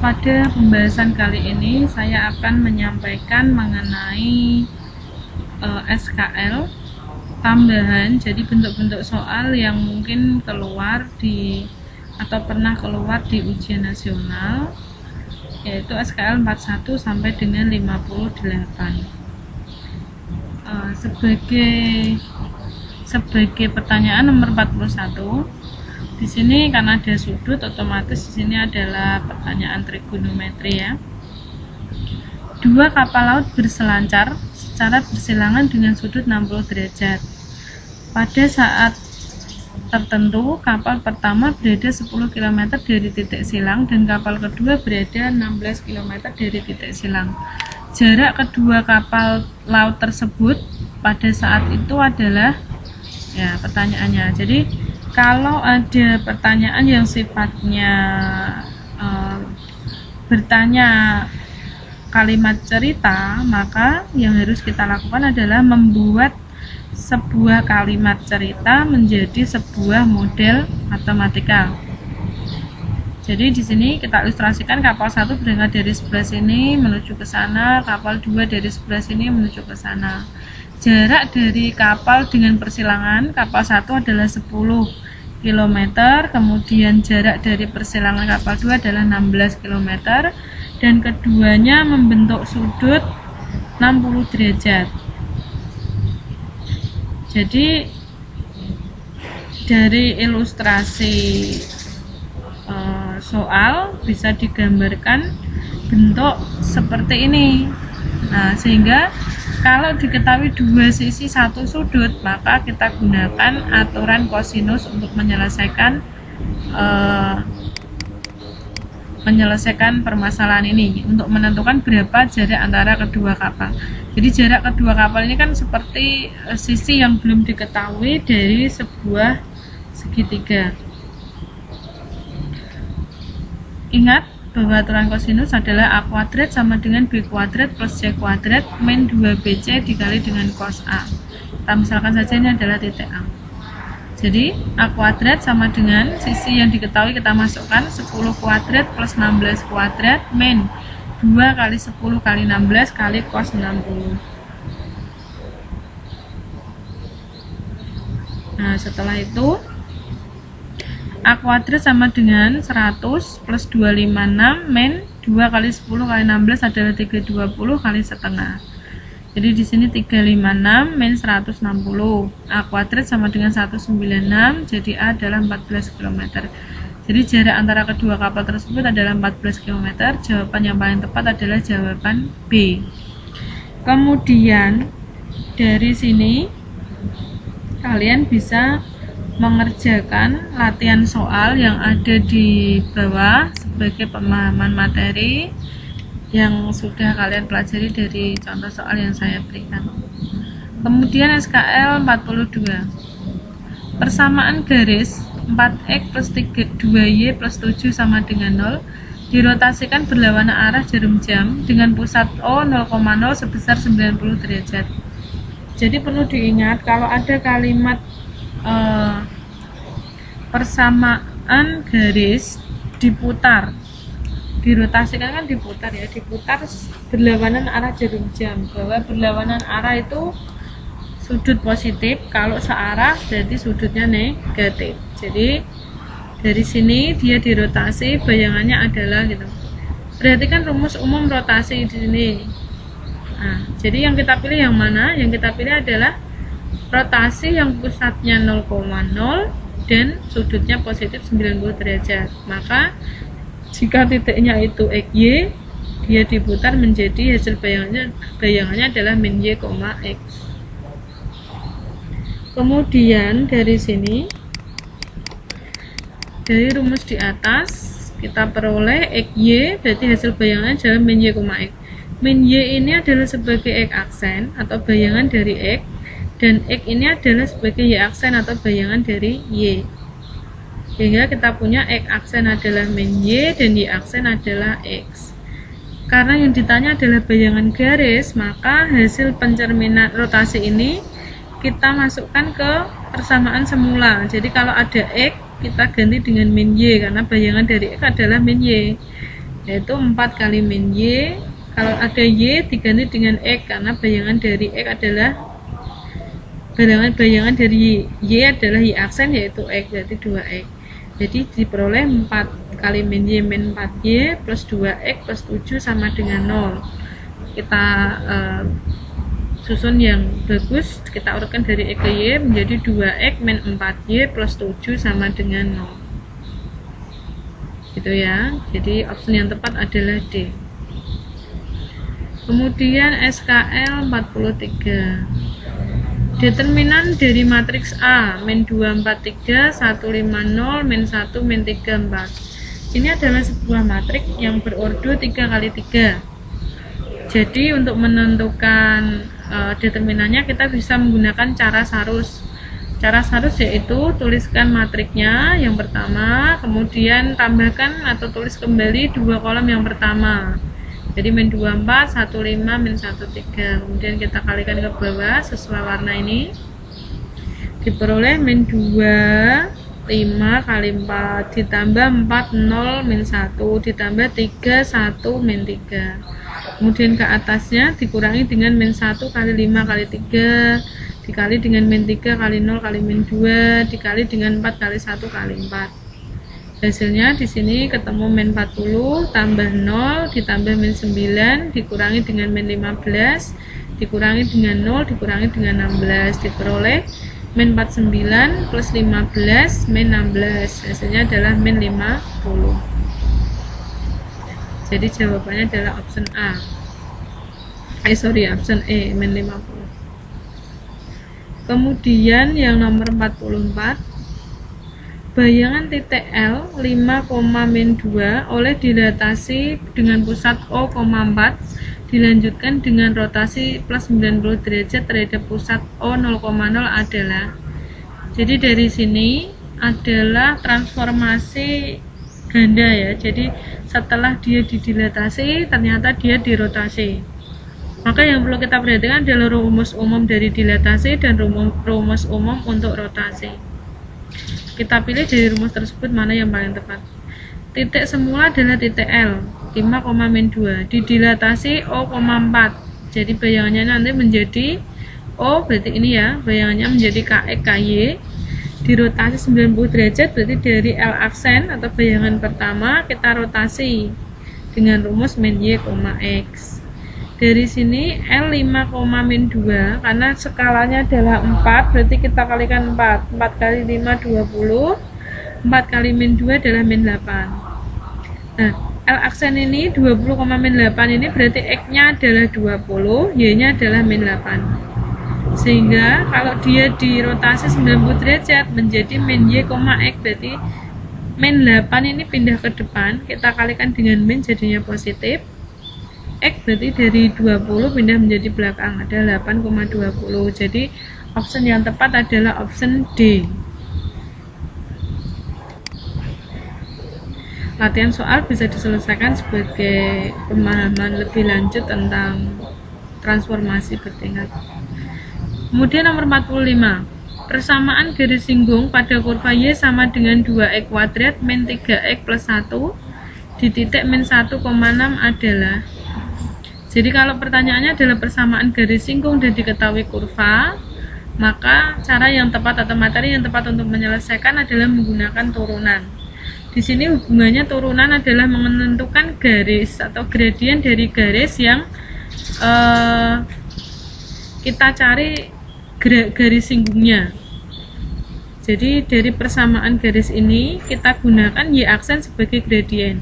Pada pembahasan kali ini saya akan menyampaikan mengenai SKL tambahan, jadi bentuk-bentuk soal yang mungkin keluar atau pernah keluar di ujian nasional, yaitu SKL 41 sampai dengan 58. Sebagai pertanyaan nomor 41, di sini karena ada sudut, otomatis di sini adalah pertanyaan trigonometri ya. Dua kapal laut berselancar secara bersilangan dengan sudut 60 derajat. Pada saat tertentu, kapal pertama berada 10 km dari titik silang dan kapal kedua berada 16 km dari titik silang. Jarak kedua kapal laut tersebut pada saat itu adalah, ya pertanyaannya. Jadi kalau ada pertanyaan yang sifatnya bertanya kalimat cerita, maka yang harus kita lakukan adalah membuat sebuah kalimat cerita menjadi sebuah model matematika. Jadi di sini kita ilustrasikan kapal 1 berangkat dari sebelah sini menuju ke sana, kapal 2 dari sebelah sini menuju ke sana. Jarak dari kapal dengan persilangan kapal 1 adalah 10 km, kemudian jarak dari persilangan kapal 2 adalah 16 km, dan keduanya membentuk sudut 60 derajat. Jadi dari ilustrasi soal bisa digambarkan bentuk seperti ini. Nah, sehingga kalau diketahui dua sisi satu sudut, maka kita gunakan aturan kosinus untuk menyelesaikan permasalahan ini untuk menentukan berapa jarak antara kedua kapal. Jadi jarak kedua kapal ini kan seperti sisi yang belum diketahui dari sebuah segitiga. Ingat bahwa aturan kosinus adalah A kuadrat sama dengan B kuadrat plus C kuadrat min 2BC dikali dengan cos A. Kita misalkan saja ini adalah titik A. Jadi A kuadrat sama dengan sisi yang diketahui kita masukkan 10 kuadrat plus 16 kuadrat min 2 kali 10 kali 16 kali cos 60. Nah, setelah itu A kuadrat sama dengan 100 plus 256 min 2 kali 10 kali 16 adalah 320 kali setengah. Jadi di sini 356 min 160. A kuadrat sama dengan 196, jadi A adalah 14 km. Jadi jarak antara kedua kapal tersebut adalah 14 km. Jawaban yang paling tepat adalah jawaban B. Kemudian dari sini kalian bisa mengerjakan latihan soal yang ada di bawah sebagai pemahaman materi yang sudah kalian pelajari dari contoh soal yang saya berikan. Kemudian SKL 42. Persamaan garis 4x plus 2y plus 7 sama dengan 0 dirotasikan berlawanan arah jarum jam dengan pusat O 0,0 sebesar 90 derajat. Jadi perlu diingat kalau ada kalimat persamaan garis diputar, dirotasikan kan diputar ya, diputar berlawanan arah jarum jam, bahwa berlawanan arah itu sudut positif, kalau searah berarti sudutnya negatif. Jadi dari sini dia dirotasi, bayangannya adalah gitu. Berarti kan rumus umum rotasi di sini. Nah, jadi yang kita pilih yang mana? Yang kita pilih adalah rotasi yang pusatnya 0,0 dan sudutnya positif 90 derajat. Maka jika titiknya itu XY, dia diputar menjadi hasil bayangannya adalah min Y, X. Kemudian dari sini, dari rumus di atas kita peroleh XY, berarti hasil bayangannya adalah min Y, X. Min Y ini adalah sebagai X aksen atau bayangan dari X, dan X ini adalah sebagai Y aksen atau bayangan dari Y. Sehingga kita punya X aksen adalah min Y dan Y aksen adalah X. Karena yang ditanya adalah bayangan garis, maka hasil pencerminan rotasi ini kita masukkan ke persamaan semula. Jadi kalau ada X, kita ganti dengan min Y, karena bayangan dari X adalah min Y. yaitu 4 kali min Y. Kalau ada Y diganti dengan X karena bayangan dari X adalah bayangan dari Y adalah Y aksen yaitu X, berarti 2X. Jadi diperoleh 4 kali min Y min 4Y plus 2X plus 7 sama dengan 0. Kita susun yang bagus, kita urutkan dari X ke Y menjadi 2X min 4Y plus 7 sama dengan 0 gitu ya. Jadi opsi yang tepat adalah D. Kemudian SKL 43, determinan dari matriks A min 2, 4, 3, 1, 5, 0, min 1, min 3, 4. Ini adalah sebuah matriks yang berordo 3 kali 3. Jadi untuk menentukan determinannya kita bisa menggunakan cara Sarus. Cara Sarus yaitu tuliskan matriknya yang pertama, kemudian tambahkan atau tulis kembali 2 kolom yang pertama. Jadi min 24, 15, min 13. Kemudian kita kalikan ke bawah sesuai warna ini. Diperoleh min 2, 5 kali 4 ditambah 4, 0, min 1 ditambah 3, 1, min 3. Kemudian ke atasnya dikurangi dengan min 1 kali 5 kali 3 dikali dengan min 3 kali 0 kali min 2 dikali dengan 4 kali 1 kali 4. Hasilnya di sini ketemu min 40 tambah 0 ditambah min 9 dikurangi dengan min 15 dikurangi dengan 0 dikurangi dengan 16 diperoleh min 49 plus 15 min 16. Hasilnya adalah min 50. Jadi jawabannya adalah option A. Option E, min 50. Kemudian yang nomor 44, bayangan titik L 5, min 2 oleh dilatasi dengan pusat O, 4 dilanjutkan dengan rotasi plus 90 derajat terhadap pusat O 0,0 adalah. Jadi dari sini adalah transformasi ganda ya. Jadi setelah dia didilatasi ternyata dia dirotasi. Maka yang perlu kita perhatikan adalah rumus umum dari dilatasi dan rumus umum untuk rotasi. Kita pilih dari rumus tersebut mana yang paling tepat. Titik semula adalah titik L 5, min 2 didilatasi O, 4. Jadi bayangannya nanti menjadi O, berarti ini ya, bayangannya menjadi KX, KY. Dirotasi 90 derajat, berarti dari L aksen atau bayangan pertama kita rotasi dengan rumus min Y, X. Dari sini L 5, min 2 karena skalanya adalah 4, berarti kita kalikan 4 kali 5, 20. 4 kali min 2 adalah min 8. Nah, L aksen ini 20, min 8 ini berarti X nya adalah 20, Y nya adalah min 8. Sehingga kalau dia dirotasi 90 derajat menjadi min Y, X, berarti min 8 ini pindah ke depan, kita kalikan dengan min jadinya positif. X berarti dari 20 pindah menjadi belakang, ada 8,20. Jadi option yang tepat adalah option D. Latihan soal bisa diselesaikan sebagai pemahaman lebih lanjut tentang transformasi bertingkat. Kemudian nomor 45, persamaan garis singgung pada kurva Y sama dengan 2X kuadrat min 3X plus 1 di titik min 1,6 adalah. Jadi kalau pertanyaannya adalah persamaan garis singgung dan diketahui kurva, maka cara yang tepat atau materi yang tepat untuk menyelesaikan adalah menggunakan turunan. Di sini hubungannya turunan adalah menentukan garis atau gradien dari garis yang kita cari garis singgungnya. Jadi dari persamaan garis ini kita gunakan Y aksen sebagai gradien.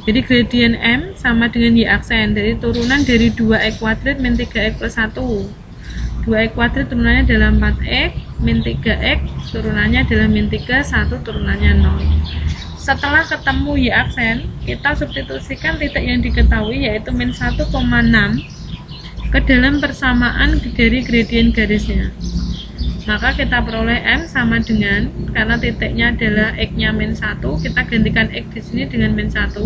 Jadi gradien M sama dengan Y aksen dari turunan dari 2X kuadrat min 3X plus 1. 2X kuadrat turunannya adalah 4X, min 3X turunannya adalah min 3, 1 turunannya 0. Setelah ketemu Y aksen, kita substitusikan titik yang diketahui yaitu min 1,6 ke dalam persamaan dari gradien garisnya. Maka kita peroleh M sama dengan, karena titiknya adalah X-nya min 1, kita gantikan X di sini dengan min 1.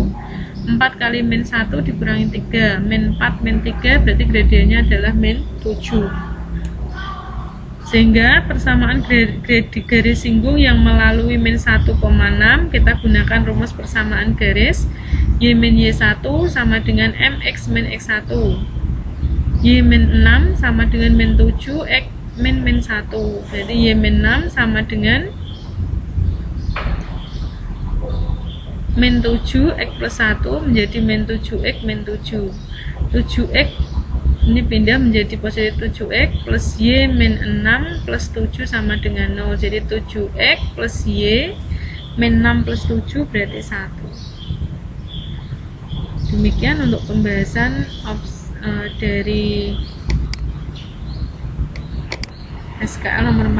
4 kali min 1 dikurangi 3, min 4 min 3 berarti gradiennya adalah min 7. Sehingga persamaan garis singgung yang melalui min 1,6 kita gunakan rumus persamaan garis Y min Y1 sama dengan MX min X1. Y min 6 sama dengan min 7 X min 1. Jadi Y min 6 sama dengan min 7 X plus 1 menjadi min 7 X min 7. 7X ini pindah menjadi posisi 7X plus Y min 6 plus 7 sama dengan 0. Jadi 7X plus Y min 6 plus 7 berarti 1. Demikian untuk pembahasan dari SKL nomor 4.